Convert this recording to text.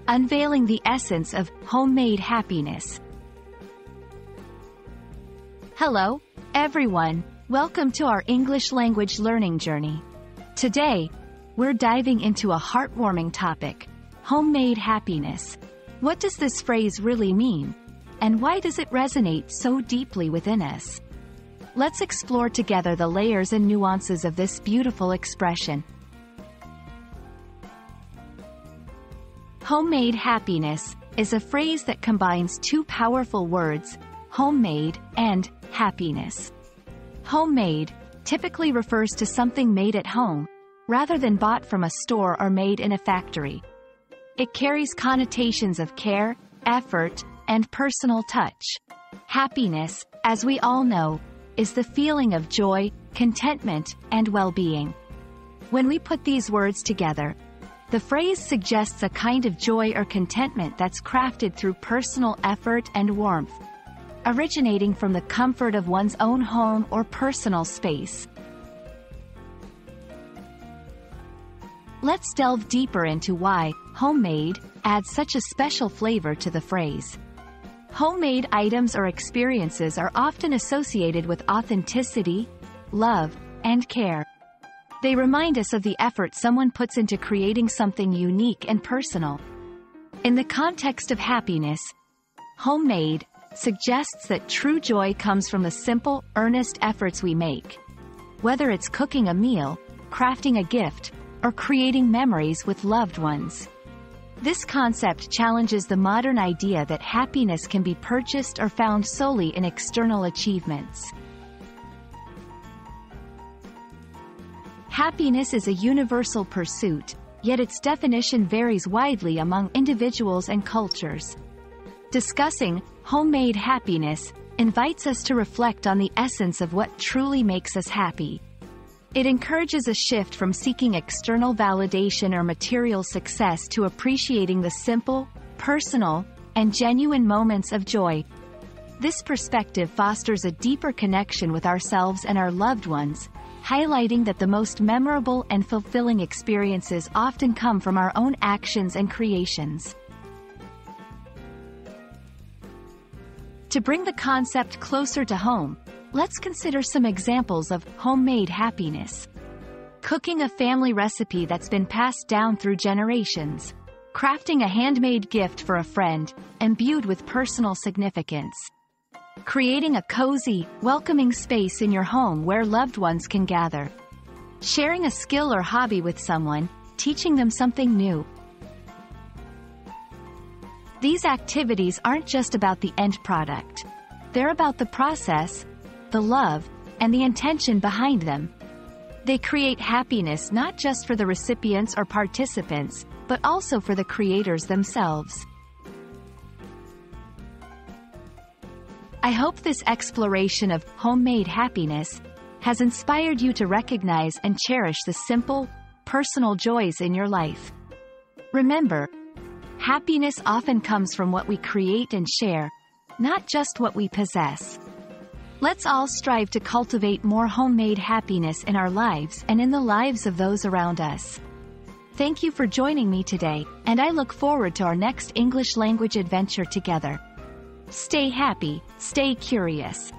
Unveiling the essence of homemade happiness. Hello, everyone. Welcome to our English language learning journey. Today, we're diving into a heartwarming topic: homemade happiness. What does this phrase really mean? And why does it resonate so deeply within us? Let's explore together the layers and nuances of this beautiful expression. Homemade happiness is a phrase that combines two powerful words, homemade and happiness. Homemade typically refers to something made at home, rather than bought from a store or made in a factory. It carries connotations of care, effort, and personal touch. Happiness, as we all know, is the feeling of joy, contentment, and well-being. When we put these words together, the phrase suggests a kind of joy or contentment that's crafted through personal effort and warmth, originating from the comfort of one's own home or personal space. Let's delve deeper into why homemade adds such a special flavor to the phrase. Homemade items or experiences are often associated with authenticity, love, and care. They remind us of the effort someone puts into creating something unique and personal. In the context of happiness, homemade suggests that true joy comes from the simple, earnest efforts we make. Whether it's cooking a meal, crafting a gift, or creating memories with loved ones. This concept challenges the modern idea that happiness can be purchased or found solely in external achievements. Happiness is a universal pursuit, yet its definition varies widely among individuals and cultures. Discussing homemade happiness invites us to reflect on the essence of what truly makes us happy. It encourages a shift from seeking external validation or material success to appreciating the simple, personal, and genuine moments of joy. This perspective fosters a deeper connection with ourselves and our loved ones, highlighting that the most memorable and fulfilling experiences often come from our own actions and creations. To bring the concept closer to home, let's consider some examples of homemade happiness. Cooking a family recipe that's been passed down through generations. Crafting a handmade gift for a friend, imbued with personal significance. Creating a cozy, welcoming space in your home where loved ones can gather. Sharing a skill or hobby with someone, teaching them something new. These activities aren't just about the end product. They're about the process, the love, and the intention behind them. They create happiness not just for the recipients or participants, but also for the creators themselves. I hope this exploration of homemade happiness has inspired you to recognize and cherish the simple, personal joys in your life. Remember, happiness often comes from what we create and share, not just what we possess. Let's all strive to cultivate more homemade happiness in our lives and in the lives of those around us. Thank you for joining me today, and I look forward to our next English language adventure together. Stay happy, stay curious.